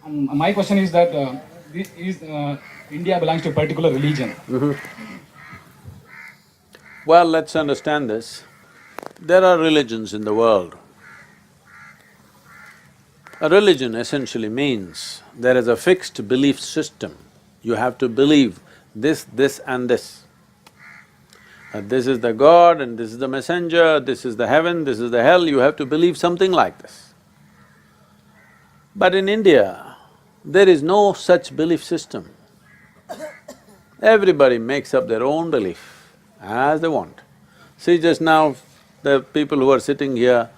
My question is that India belongs to a particular religion. Well, let's understand this. There are religions in the world. A religion essentially means there is a fixed belief system. You have to believe this and this. That this is the God and this is the messenger, this is the heaven, this is the hell, you have to believe something like this. But in India, there is no such belief system. Everybody makes up their own belief as they want. See, just now, the people who are sitting here,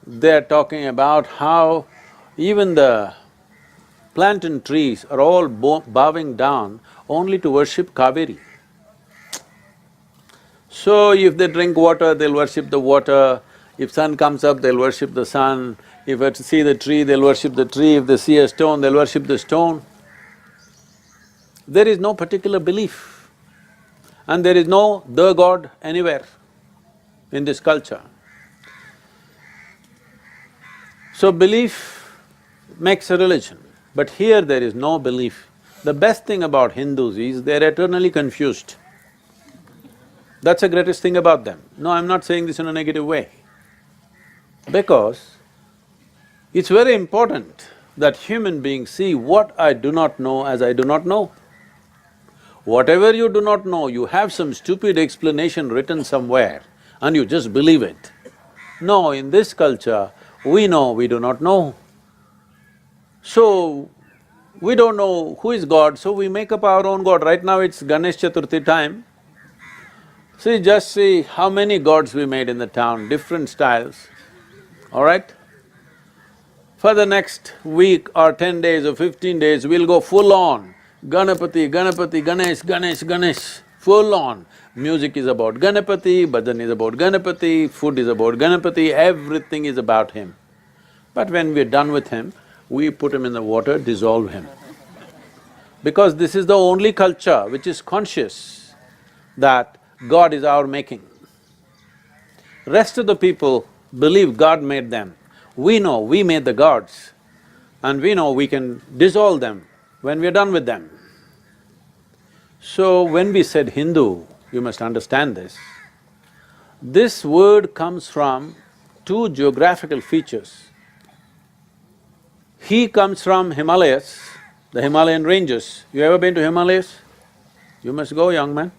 they're talking about how even the plantain trees are all bowing down only to worship Kaveri. So if they drink water, they'll worship the water. If sun comes up, they'll worship the sun. If they see the tree, they'll worship the tree. If they see a stone, they'll worship the stone. There is no particular belief. And there is no the God anywhere in this culture. So belief makes a religion, but here there is no belief. The best thing about Hindus is they're eternally confused. That's the greatest thing about them. No, I'm not saying this in a negative way. Because it's very important that human beings see what I do not know as I do not know. Whatever you do not know, you have some stupid explanation written somewhere and you just believe it. No, in this culture, we know we do not know. So, we don't know who is God, so we make up our own God. Right now it's Ganesh Chaturthi time. See, just see how many gods we made in the town, different styles, all right? For the next week or 10 days or 15 days, we'll go full on, Ganapati, Ganapati, Ganesh, Ganesh, Ganesh, full on. Music is about Ganapati, bhajan is about Ganapati, food is about Ganapati, everything is about him. But when we're done with him, we put him in the water, dissolve him. Because this is the only culture which is conscious that God is our making. Rest of the people believe God made them. We know we made the gods and we know we can dissolve them when we're done with them. So when we said Hindu, you must understand this. This word comes from two geographical features. He comes from Himalayas, the Himalayan ranges. You ever been to Himalayas? You must go, young man.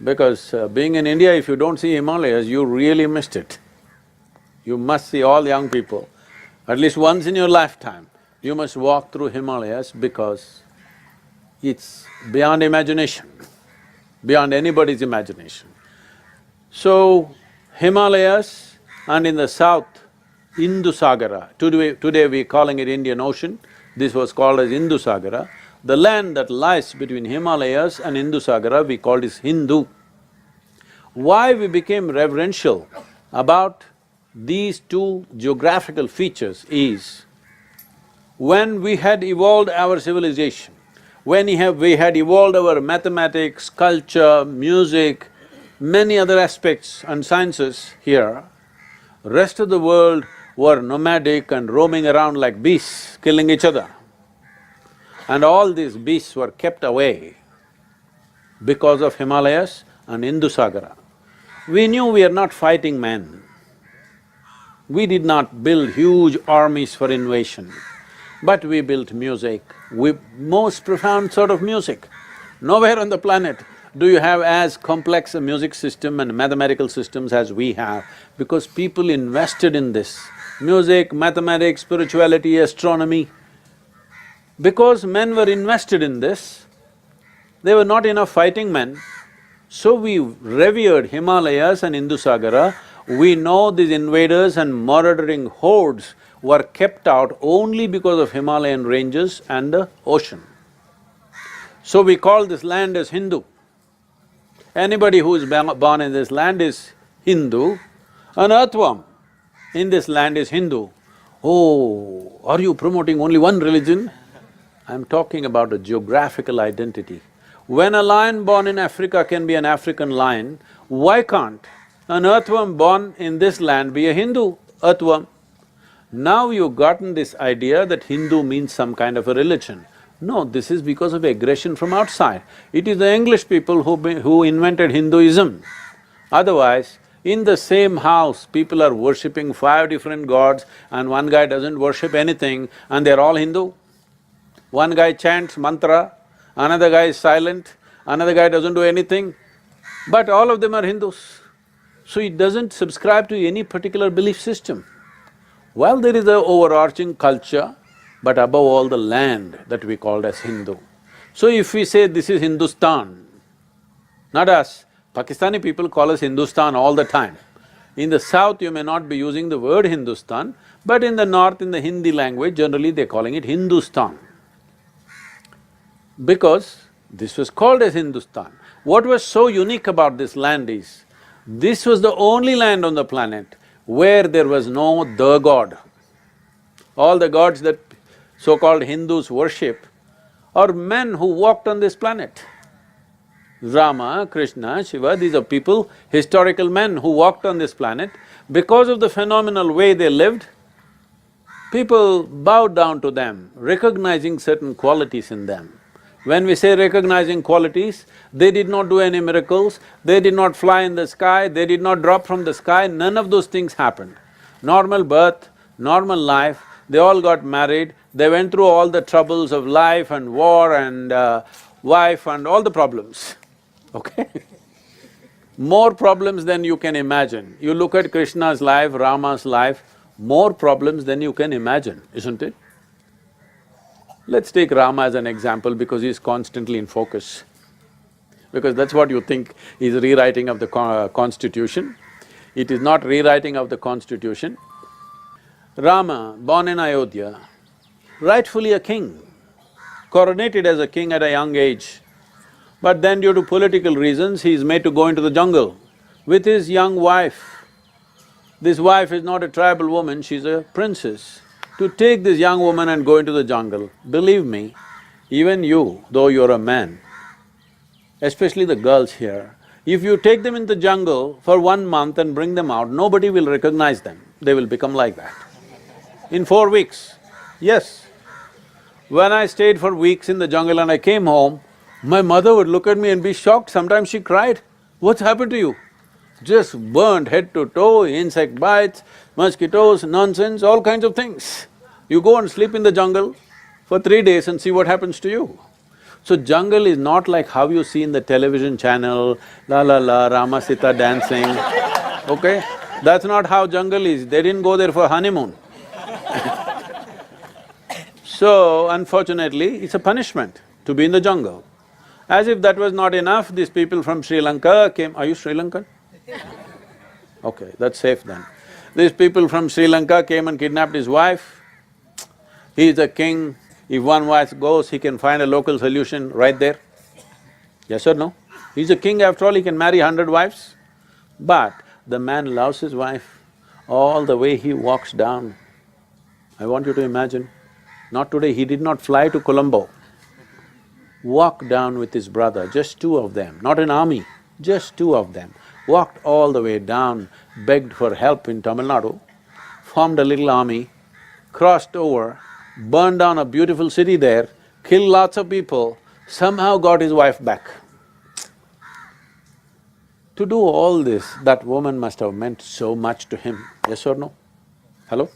Because being in India, if you don't see Himalayas, you really missed it. You must see, all young people, at least once in your lifetime, you must walk through Himalayas because it's beyond imagination, beyond anybody's imagination. So, Himalayas and in the south, Indusagara, today we're calling it Indian Ocean, this was called as Indusagara. The land that lies between Himalayas and Indusagara we called is Hindu. Why we became reverential about these two geographical features is, when we had evolved our civilization, when we had evolved our mathematics, culture, music, many other aspects and sciences here, rest of the world were nomadic and roaming around like beasts, killing each other. And all these beasts were kept away because of Himalayas and Indusagara. We knew we are not fighting men. We did not build huge armies for invasion, but we built music, most profound sort of music. Nowhere on the planet do you have as complex a music system and mathematical systems as we have, because people invested in this. Music, mathematics, spirituality, astronomy. Because men were invested in this, they were not enough fighting men, so we revered Himalayas and Indusagara. We know these invaders and murdering hordes were kept out only because of Himalayan ranges and the ocean. So we call this land as Hindu. Anybody who is born in this land is Hindu. An earthworm in this land is Hindu. Oh, are you promoting only one religion? I'm talking about a geographical identity. When a lion born in Africa can be an African lion, why can't an earthworm born in this land be a Hindu earthworm? Now you've gotten this idea that Hindu means some kind of a religion. No, this is because of aggression from outside. It is the English people who invented Hinduism. Otherwise, in the same house, people are worshipping 5 different gods and one guy doesn't worship anything and they're all Hindu. One guy chants mantra, another guy is silent, another guy doesn't do anything, but all of them are Hindus. So it doesn't subscribe to any particular belief system. Well, there is a overarching culture, but above all the land that we called as Hindu. So if we say this is Hindustan, not us, Pakistani people call us Hindustan all the time. In the south you may not be using the word Hindustan, but in the north, in the Hindi language, generally they're calling it Hindustan. Because this was called as Hindustan. What was so unique about this land is, this was the only land on the planet where there was no the god. All the gods that so-called Hindus worship are men who walked on this planet. Rama, Krishna, Shiva, these are people, historical men who walked on this planet. Because of the phenomenal way they lived, people bowed down to them, recognizing certain qualities in them. When we say recognizing qualities, they did not do any miracles, they did not fly in the sky, they did not drop from the sky, none of those things happened. Normal birth, normal life, they all got married, they went through all the troubles of life and war and wife and all the problems, okay? More problems than you can imagine. You look at Krishna's life, Rama's life, more problems than you can imagine, isn't it? Let's take Rama as an example because he's constantly in focus. Because that's what you think is rewriting of the constitution. It is not rewriting of the constitution. Rama, born in Ayodhya, rightfully a king, coronated as a king at a young age. But then due to political reasons, he is made to go into the jungle with his young wife. This wife is not a tribal woman, she's a princess. To take this young woman and go into the jungle, believe me, even you, though you're a man, especially the girls here, if you take them in the jungle for 1 month and bring them out, nobody will recognize them, they will become like that. In 4 weeks, yes. When I stayed for weeks in the jungle and I came home, my mother would look at me and be shocked, sometimes she cried, "What's happened to you?" Just burnt head to toe, insect bites, mosquitoes, nonsense, all kinds of things. You go and sleep in the jungle for 3 days and see what happens to you. So jungle is not like how you see in the television channel, la la la, Rama Sita dancing, okay? That's not how jungle is, they didn't go there for honeymoon. So, unfortunately, it's a punishment to be in the jungle. As if that was not enough, these people from Sri Lanka came… Are you Sri Lankan? Okay, that's safe then. These people from Sri Lanka came and kidnapped his wife. He is a king, if one wife goes, he can find a local solution right there. Yes or no? He's a king, after all, he can marry 100 wives. But the man loves his wife, all the way he walks down. I want you to imagine, not today, he did not fly to Colombo. Walked down with his brother, just 2 of them, not an army, just 2 of them. Walked all the way down, begged for help in Tamil Nadu, formed a little army, crossed over, burned down a beautiful city there, killed lots of people, somehow got his wife back. To do all this, that woman must have meant so much to him, yes or no? Hello?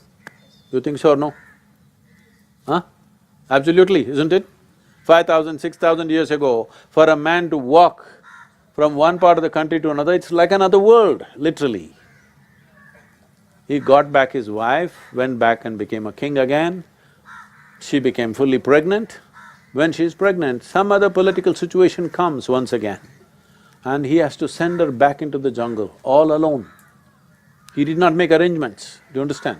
You think so or no? Huh? Absolutely, isn't it? 5,000, 6,000 years ago, for a man to walk from one part of the country to another, it's like another world, literally. He got back his wife, went back and became a king again. She became fully pregnant. When she's pregnant, some other political situation comes once again and he has to send her back into the jungle all alone. He did not make arrangements, do you understand?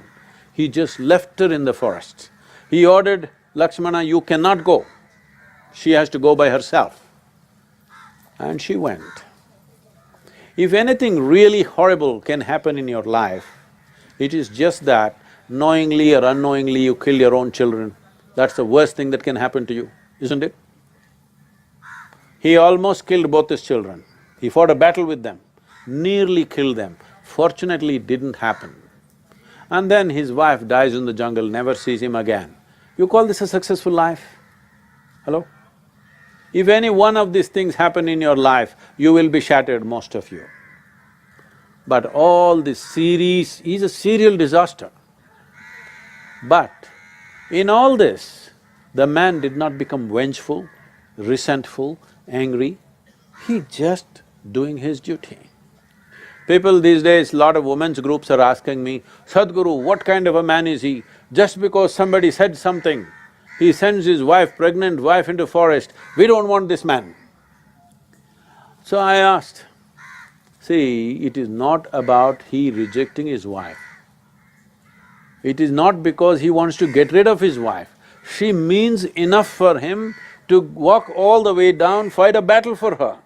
He just left her in the forest. He ordered, "Lakshmana, you cannot go. She has to go by herself." And she went. If anything really horrible can happen in your life, it is just that knowingly or unknowingly you kill your own children. That's the worst thing that can happen to you, isn't it? He almost killed both his children. He fought a battle with them, nearly killed them. Fortunately, it didn't happen. and then his wife dies in the jungle, never sees him again. You call this a successful life? Hello? If any one of these things happen in your life, you will be shattered, most of you. But all this series is a serial disaster. But in all this, the man did not become vengeful, resentful, angry. He just doing his duty. People these days, lot of women's groups are asking me, Sadhguru, what kind of a man is he? Just because somebody said something, he sends his wife, pregnant wife into forest, we don't want this man. So I asked, see, it is not about he rejecting his wife. It is not because he wants to get rid of his wife. She means enough for him to walk all the way down, fight a battle for her.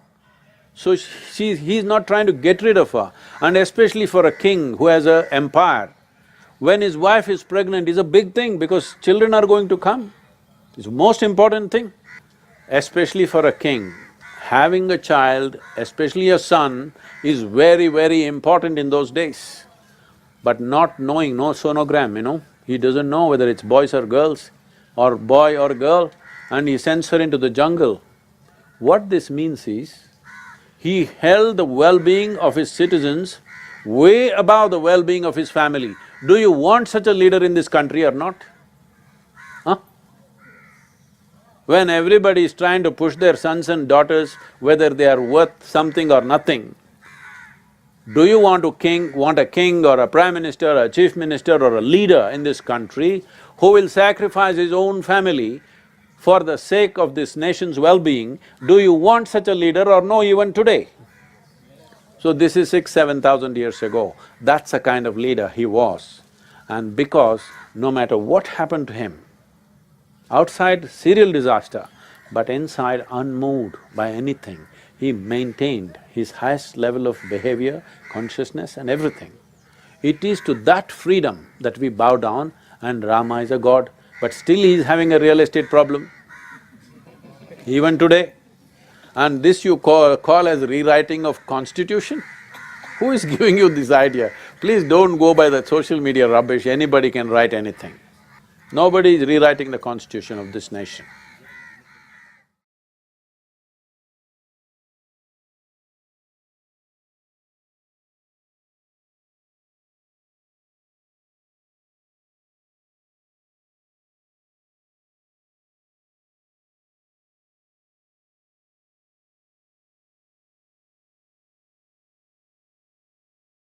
So he's not trying to get rid of her. And especially for a king who has an empire, when his wife is pregnant is a big thing because children are going to come. It's the most important thing. Especially for a king, having a child, especially a son, is very, very important in those days. But not knowing, no sonogram, he doesn't know whether it's boys or girls, or boy or girl, and he sends her into the jungle. What this means is, he held the well-being of his citizens way above the well-being of his family. Do you want such a leader in this country or not? Huh? When everybody is trying to push their sons and daughters, whether they are worth something or nothing, do you want a king or a prime minister, or a chief minister or a leader in this country who will sacrifice his own family for the sake of this nation's well-being? Do you want such a leader or no even today? So this is 6,000–7,000 years ago, that's the kind of leader he was. And because no matter what happened to him, outside serial disaster, but inside unmoved by anything, he maintained his highest level of behavior, consciousness and everything. It is to that freedom that we bow down, and Rama is a god, but still he is having a real estate problem, even today. And this you call as rewriting of constitution? Who is giving you this idea? Please don't go by the social media rubbish, anybody can write anything. Nobody is rewriting the constitution of this nation.